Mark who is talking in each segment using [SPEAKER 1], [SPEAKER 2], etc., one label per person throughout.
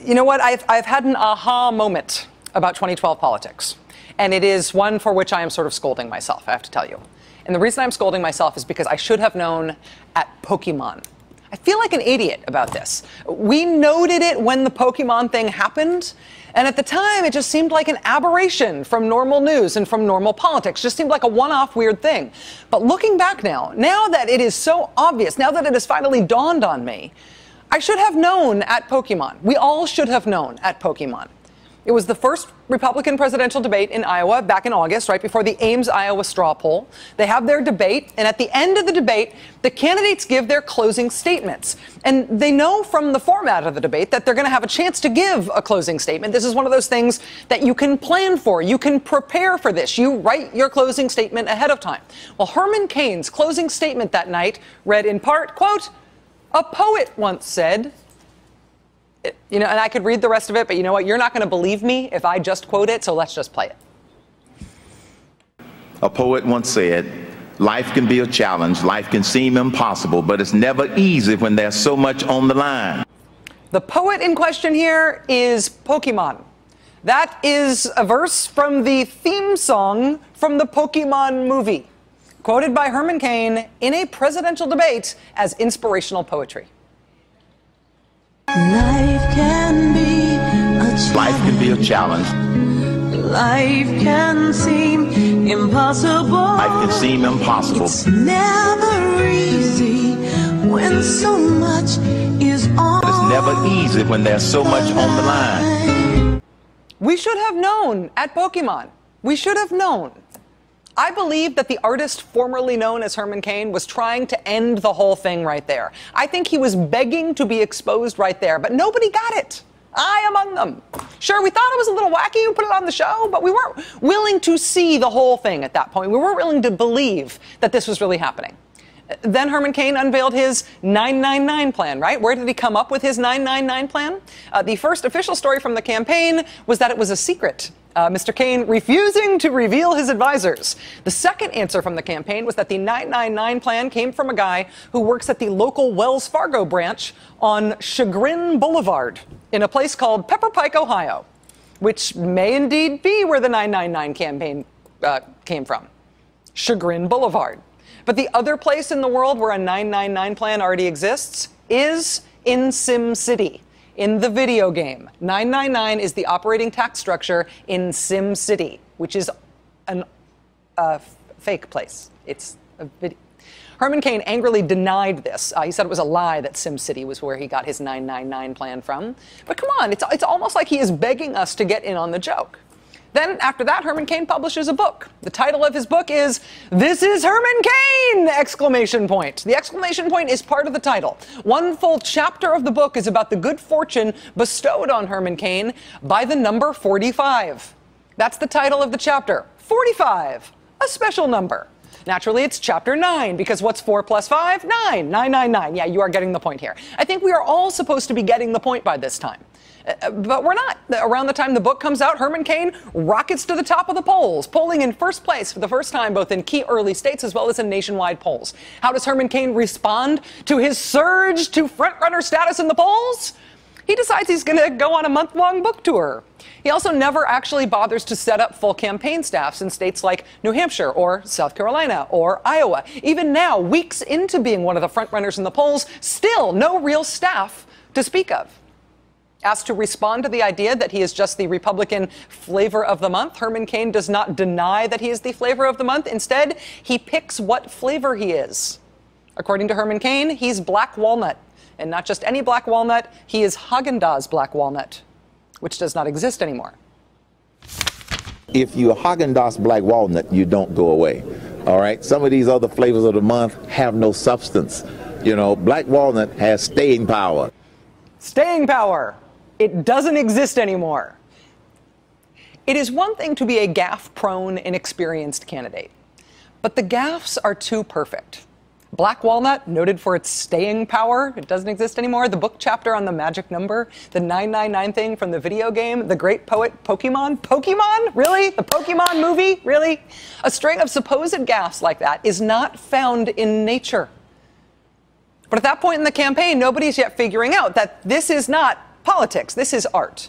[SPEAKER 1] You know what? I've had an aha moment about 2012 politics. And it is one for which I am sort of scolding myself, I have to tell you. And the reason I'm scolding myself is because I should have known at Pokemon. I feel like an idiot about this. We noted it when the Pokemon thing happened. And at the time, it just seemed like an aberration from normal news and from normal politics. Just seemed like a one-off weird thing. But looking back now that it is so obvious, now that it has finally dawned on me, I should have known at Pokemon. We all should have known at Pokemon. It was the first Republican presidential debate in Iowa back in August, right before the Ames, Iowa straw poll. They have their debate, and at the end of the debate, the candidates give their closing statements. And they know from the format of the debate that they're going to have a chance to give a closing statement. This is one of those things that you can plan for. You can prepare for this. You write your closing statement ahead of time. Well, Herman Cain's closing statement that night read in part, quote, "A poet once said," you know, and I could read the rest of it, but you know what? You're not going to believe me if I just quote it, so let's just play it.
[SPEAKER 2] A poet once said, "Life can be a challenge, life can seem impossible, but it's never easy when there's so much on the line."
[SPEAKER 1] The poet in question here is Pokemon. That is a verse from the theme song from the Pokemon movie, quoted by Herman Cain in a presidential debate as inspirational poetry.
[SPEAKER 3] Life can be a challenge.
[SPEAKER 2] Life can be a challenge.
[SPEAKER 3] Life can seem impossible.
[SPEAKER 2] Life can seem impossible.
[SPEAKER 3] It's never easy when so much is on.
[SPEAKER 2] But it's never easy when there's so much on the line.
[SPEAKER 1] We should have known at Pokemon. We should have known. I believe that the artist formerly known as Herman Cain was trying to end the whole thing right there. I think he was begging to be exposed right there, but nobody got it. I among them. Sure, we thought it was a little wacky, we put it on the show, but we weren't willing to see the whole thing at that point. We weren't willing to believe that this was really happening. Then Herman Cain unveiled his 999 plan, right? Where did he come up with his 999 plan? The first official story from the campaign was that it was a secret. Mr. Cain refusing to reveal his advisors. The second answer from the campaign was that the 999 plan came from a guy who works at the local Wells Fargo branch on Chagrin Boulevard in a place called Pepper Pike, Ohio, which may indeed be where the 999 campaign came from. Chagrin Boulevard. But the other place in the world where a 999 plan already exists is in Sim City. In the video game, 999 is the operating tax structure in Sim City, which is a fake place. It's a video. Herman Cain angrily denied this. He said it was a lie that Sim City was where he got his 999 plan from. But come on, it's almost like he is begging us to get in on the joke. Then, after that, Herman Cain publishes a book. The title of his book is, "This is Herman Cain!" exclamation point. The exclamation point is part of the title. One full chapter of the book is about the good fortune bestowed on Herman Cain by the number 45. That's the title of the chapter. 45, a special number. Naturally, it's chapter 9, because what's 4 plus 5? 9. 999. Yeah, you are getting the point here. I think we are all supposed to be getting the point by this time. But we're not. Around the time the book comes out, Herman Cain rockets to the top of the polls, polling in first place for the first time, both in key early states as well as in nationwide polls. How does Herman Cain respond to his surge to frontrunner status in the polls? He decides he's going to go on a month-long book tour. He also never actually bothers to set up full campaign staffs in states like New Hampshire or South Carolina or Iowa. Even now, weeks into being one of the frontrunners in the polls, still no real staff to speak of. Asked to respond to the idea that he is just the Republican flavor of the month, Herman Cain does not deny that he is the flavor of the month. Instead, he picks what flavor he is. According to Herman Cain, he's black walnut. And not just any black walnut, he is Haagen-Dazs black walnut, which does not exist anymore.
[SPEAKER 4] If you're Haagen-Dazs black walnut, you don't go away. All right? Some of these other flavors of the month have no substance. You know, black walnut has staying power.
[SPEAKER 1] Staying power. It doesn't exist anymore. It is one thing to be a gaffe-prone, inexperienced candidate, but the gaffes are too perfect. Black walnut, noted for its staying power, it doesn't exist anymore. The book chapter on the magic number, the 999 thing from the video game, the great poet Pokemon. Pokemon? Really? The Pokemon movie? Really? A string of supposed gaffes like that is not found in nature. But at that point in the campaign, nobody's yet figuring out that this is not politics. This is art.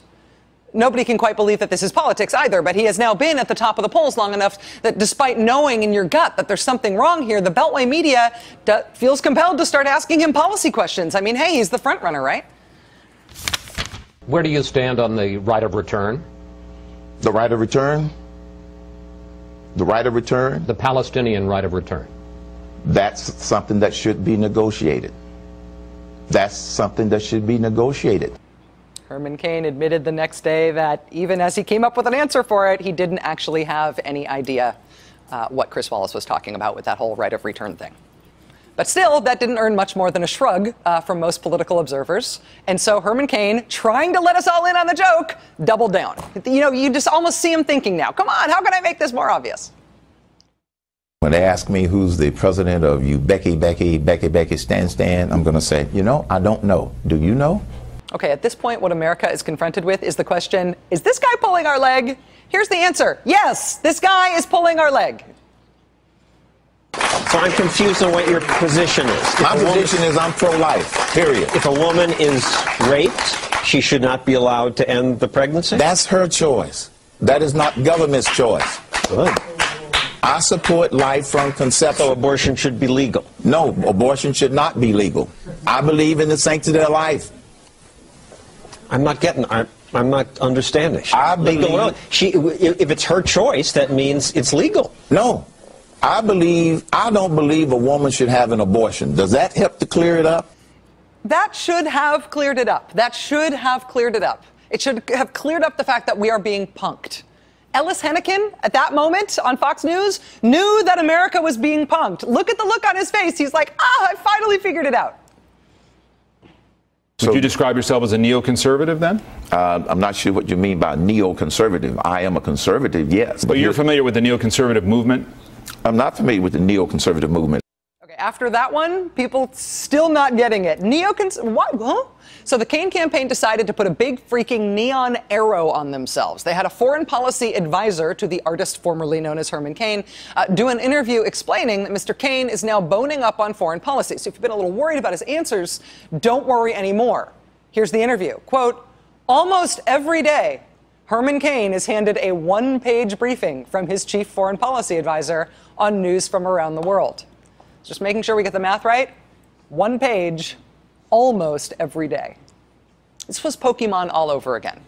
[SPEAKER 1] Nobody can quite believe that this is politics either, but he has now been at the top of the polls long enough that despite knowing in your gut that there's something wrong here, the Beltway media feels compelled to start asking him policy questions. I mean, hey, he's the front runner, right?
[SPEAKER 5] Where do you stand on the right of return?
[SPEAKER 2] The right of return? The right of return?
[SPEAKER 5] The Palestinian right of return.
[SPEAKER 2] That's something that should be negotiated. That's something that should be negotiated.
[SPEAKER 1] Herman Cain admitted the next day that even as he came up with an answer for it, he didn't actually have any idea what Chris Wallace was talking about with that whole right of return thing. But still, that didn't earn much more than a shrug from most political observers. And so Herman Cain, trying to let us all in on the joke, doubled down. You know, you just almost see him thinking now, come on, how can I make this more obvious?
[SPEAKER 4] When they ask me who's the president of you, Becky, Stan, I'm going to say, you know, I don't know. Do you know?
[SPEAKER 1] Okay, at this point, what America is confronted with is the question, is this guy pulling our leg? Here's the answer. Yes, this guy is pulling our leg.
[SPEAKER 6] So I'm confused on what your position is.
[SPEAKER 4] My position is I'm pro-life, period.
[SPEAKER 6] If a woman is raped, she should not be allowed to end the pregnancy?
[SPEAKER 4] That's her choice. That is not government's choice.
[SPEAKER 6] Good.
[SPEAKER 4] I support life from conception.
[SPEAKER 6] So abortion should be legal?
[SPEAKER 4] No, abortion should not be legal. I believe in the sanctity of life.
[SPEAKER 6] I'm not understanding.
[SPEAKER 4] I believe...
[SPEAKER 6] if it's her choice, that means it's legal.
[SPEAKER 4] No. I don't believe a woman should have an abortion. Does that help to clear it up?
[SPEAKER 1] That should have cleared it up. That should have cleared it up. It should have cleared up the fact that we are being punked. Ellis Hennigan, at that moment on Fox News, knew that America was being punked. Look at the look on his face. He's like, I finally figured it out.
[SPEAKER 7] Would you describe yourself as a neoconservative then?
[SPEAKER 2] I'm not sure what you mean by neoconservative. I am a conservative, yes.
[SPEAKER 7] But you're familiar with the neoconservative movement?
[SPEAKER 2] I'm not familiar with the neoconservative movement.
[SPEAKER 1] Okay, after that one, people still not getting it. What? Huh? So the Cain campaign decided to put a big freaking neon arrow on themselves. They had a foreign policy advisor to the artist formerly known as Herman Cain do an interview explaining that Mr. Cain is now boning up on foreign policy. So if you've been a little worried about his answers, don't worry anymore. Here's the interview. Quote, almost every day, Herman Cain is handed a one-page briefing from his chief foreign policy advisor on news from around the world. Just making sure we get the math right. One page almost every day. This was Pokemon all over again.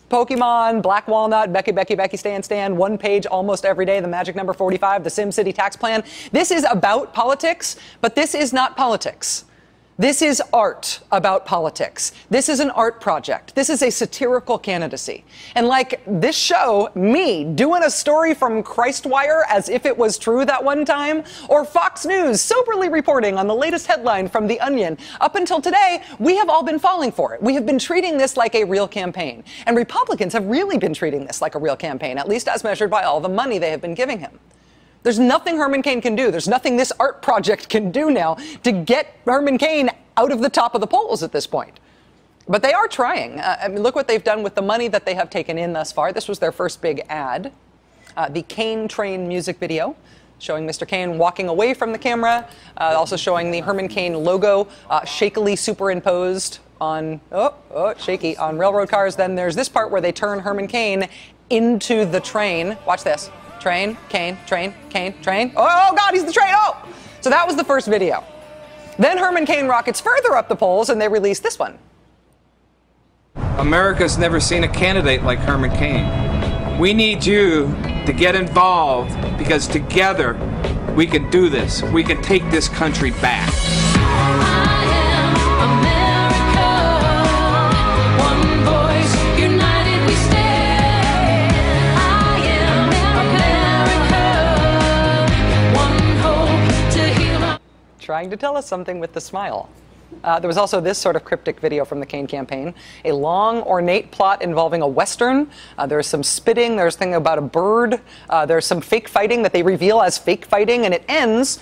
[SPEAKER 1] Pokemon, Black Walnut, Becky, Stan, one page almost every day, the magic number 45, the SimCity tax plan. This is about politics, but this is not politics. This is art about politics. This is an art project. This is a satirical candidacy. And like this show, me doing a story from Christwire as if it was true that one time, or Fox News soberly reporting on the latest headline from The Onion, up until today, we have all been falling for it. We have been treating this like a real campaign. And Republicans have really been treating this like a real campaign, at least as measured by all the money they have been giving him. There's nothing Herman Cain can do. There's nothing this art project can do now to get Herman Cain out of the top of the polls at this point. But they are trying. I mean, look what they've done with the money that they have taken in thus far. This was their first big ad. The Cain Train music video showing Mr. Cain walking away from the camera, also showing the Herman Cain logo shakily superimposed on, shaky, on railroad cars. Then there's this part where they turn Herman Cain into the train. Watch this. Train, Cain, train, Cain, train. Oh, God, he's the train. Oh! So that was the first video. Then Herman Cain rockets further up the polls, and they released this one.
[SPEAKER 8] America's never seen a candidate like Herman Cain. We need you to get involved because together we can do this. We can take this country back.
[SPEAKER 1] Trying to tell us something with the smile. There was also this sort of cryptic video from the Cain campaign, a long, ornate plot involving a Western. There's some spitting, there's a thing about a bird, there's some fake fighting that they reveal as fake fighting, and it ends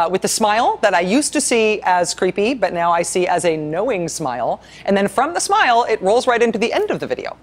[SPEAKER 1] with the smile that I used to see as creepy, but now I see as a knowing smile. And then from the smile, it rolls right into the end of the video.